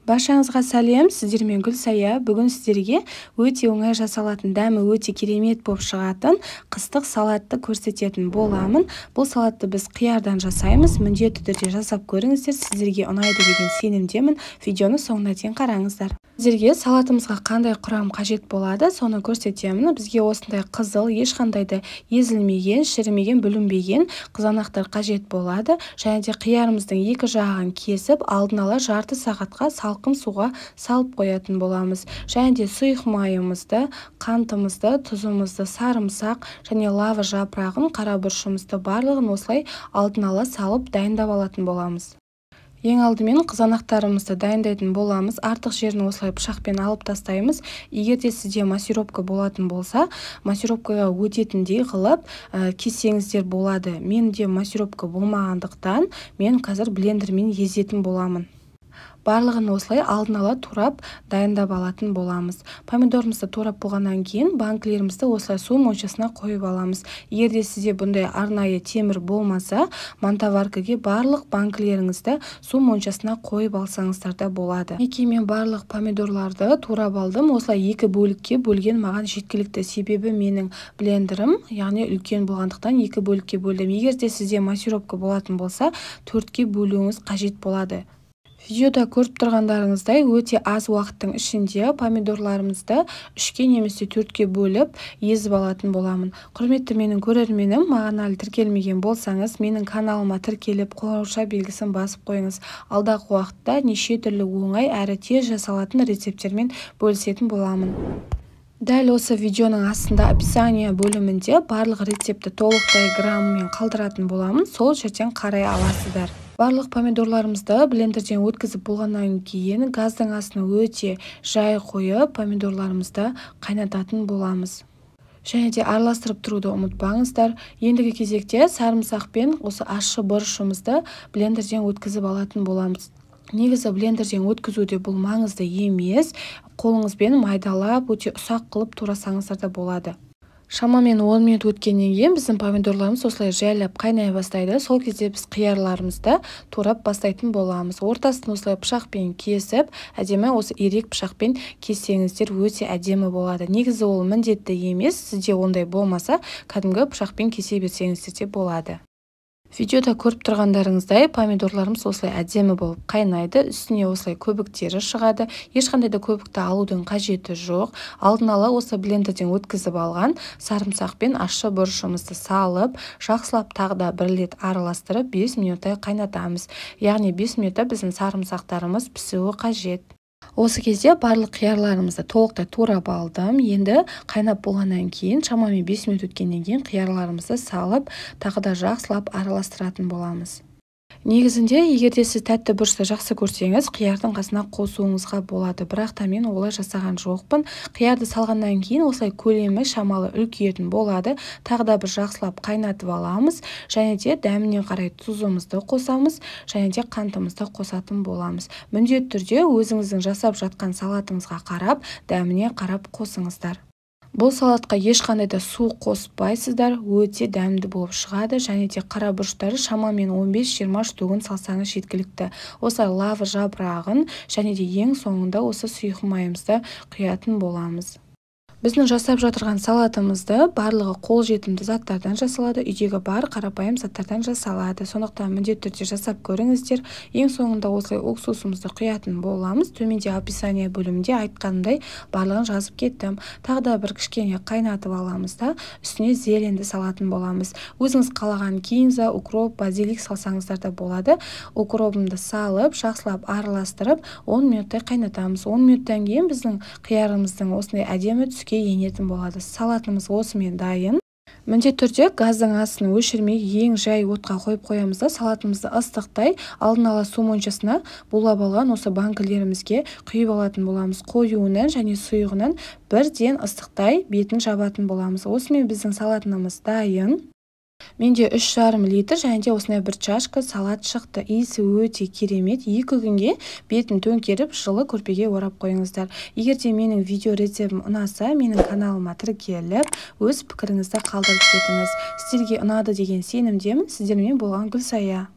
Баршаңызға сәлем, сіздермен Гүлсая. Бүгін сіздерге өте оңай жасалатын, дәмі өте керемет болып шығатын қыстық салатты көрсететін боламын. Бұл салатты біз қиярдан жасаймыз. Міндетті түрде жасап көріңіздер. Сіздерге ұнайды деген сенімдемін. Видеоны соңына дейін қараңыздар. Сіздерге салатымызға қандай құрам қажет болады, соны көрсетемін. Бізге осындай қызыл, ешқандай да езілмеген, шірімеген, бүлінбеген қызанақтар қажет болады. Және де қиярымыздың екі жағын кесіп, алдын ала жарты сағатқа салқын суға салып қоятын боламыз. Және де сұйық майымызды, қантымызды, тұзымызды, сарымсақ және лава жапырағын, қара бұрышымызды барлығын осылай алдын ала салып дайындап алатын боламыз. Ең алдымен қызанақтарымызды дайындайтын боламыз. Артық жерін осылай пышақпен алып тастаймыз. Егер де сізде массировка болатын болса, массировкаға өтетіндей қылып кессеңіздер болады. Менде массировка болмағандықтан мен қазір блендермен езетін боламын. Барлығын осылай алдын ала турап дайындап алатын боламыз. Помидорымызды турап болғаннан кейін банкілерімізді осылай су моншасына қойып аламыз. Егер де сізде бұндай арнайы темір болмаса, мантаваркаге барлық банкілеріңізді су моншасына қойып алсаңыздар да болады. Мен барлық помидорларды турап алдым. Осылай екі бөлікке бөлген маған жеткілікті. Себебі менің блендерім, яғни үлкен болғандықтан екі бөлікке бөлдім. Егер де сізде массировка болатын болса, төртке бөлуіңіз қажет болады. Видеода көріп тұрғандарыңыздай өте аз уақыттың ішінде помидорларымызды үшке немесе төртке бөліп езіп алатын боламын. Құрметті менің көрерменім, маған әлі тіркелмеген болсаңыз, менің каналыма тіркеліп қоңырауша белгісін басып қойыңыз. Алдағы уақытта неше түрлі оңай әрі тез жасалатын рецептермен бөлісетін боламын. Дәл осы видеоның астында описание бөлімінде барлық рецепті толықтай грамммен қалдыратын боламын. Сол жерден қарай аласыздар. Барлық помидорларымызды блендерден өткізіп болғаннан кейін газдың астына өте жай қойып помидорларымызды қайнататын боламыз. Және де араластырып тұруды ұмытпаңыздар. Ендігі кезекте сарымсақпен осы ащы бұрышымызды блендерден өткізіп алатын боламыз. Негізі блендерден өткізуде бұл маңызды емес. Қолыңызбен майдалап, өте ұсақ қылып турасаңыздар да болады. Шамамен 10 минут өткеннен кейін біздің помидорларымыз осылай жайлап қайнай бастайды. Сол кезде біз қиярларымызды турап бастайтын боламыз. Ортасын осылай пышақпен кесіп, әдемі осы ирек пышақпен кессеңіздер өте әдемі болады. Негізі ол міндетті емес, сізде ондай болмаса, кәдімгі пышақпен кесе берсеңіздер де болады. Видеода көріп тұрғандарыңыздай помидорларымыз осылай әдемі болып қайнайды, үстіне осылай көбіктері шығады. Ешқандай да көбікті алудың қажеті жоқ. Алдын ала осы блендерден өткізіп алған сарымсақ пен ащы бұрышымызды салып, жақсылап тағы да бір рет араластырып 5 минуттай қайнатамыз. Яғни 5 минутта біздің сарымсақтарымыз пісуі қажет. Осы кезде барлық қиярларымызды толықтай турап алдым. Енді қайнап болғаннан кейін, шамамен 5 минут өткеннен кейін қиярларымызды салып, тағы да жақсылап араластыратын боламыз. Негізінде, егер де сіз тәтті бұрышты жақсы көрсеңіз, қиярдың қасына қосуыңызға болады. Бірақ та мен олай жасаған жоқпын. Қиярды салғаннан кейін осылай көлемі шамалы үлкейетін болады. Тағы да бір жақсылап қайнатып аламыз. Және де дәміне қарай тұзымызды қосамыз. Және де қантымызды қосатын боламыз. Міндетті түрде өзіңіздің жасап жатқан салатыңызға қарап, дәміне қарап қосыңыздар. Бұл салатқа ешқандай да су қоспайсыздар, өте дәмді болып шығады. Және де қара бұрыштары шамамен 15-20 штугын салсаңыз жеткілікті. Осылай лава жапырағын және де ең соңында осы сұйық майымызды құятын боламыз. Біздің жасап жатырған салатымызды барлығы қолжетімді заттардан жасалады, үйдегі бар қарапайым заттардан жасалады. Сондықтан міндетті түрде жасап көріңіздер. Ең соңында осылай уксусымызды құятын боламыз. Төменде описание бөлімінде айтқанымдай барлығын жазып кеттім. Тағы да бір кішкене қайнатып аламыз да үстіне зеленді салатын боламыз. Өзіңіз қалаған кинза, укроп, базилик салсаңыздар да болады. Укропымды салып, жақсылап араластырып 10 минуттай қайнатамыз. 10 минуттан кейін біздің қиярымыздың осындай әдемі түске енетін болады. Салатымыз осымен дайын. Міндетті түрде газдың астын өшірмей ең жай отқа қойып қоямыз да салатымызды ыстықтай алдын ала су моншасына булап алған осы банкілерімізге құйып алатын боламыз. Қоюынан және сұйығынан бірден ыстықтай бетін жабатын боламыз. Осымен біздің салатымыз дайын. Менде 3,5 литр және де осындай бір чашка салат шықты. Иісі өте керемет. 2 күнге бетін төңкеріп, жылы көрпеге орап қойыңыздар. Егер де менің видео рецептім ұнаса, менің каналыма тіркеліп, өз пікіріңізді қалдырып кетіңіз. Сіздерге ұнады деген сенімдемін. Сіздермен болған Гүлсая.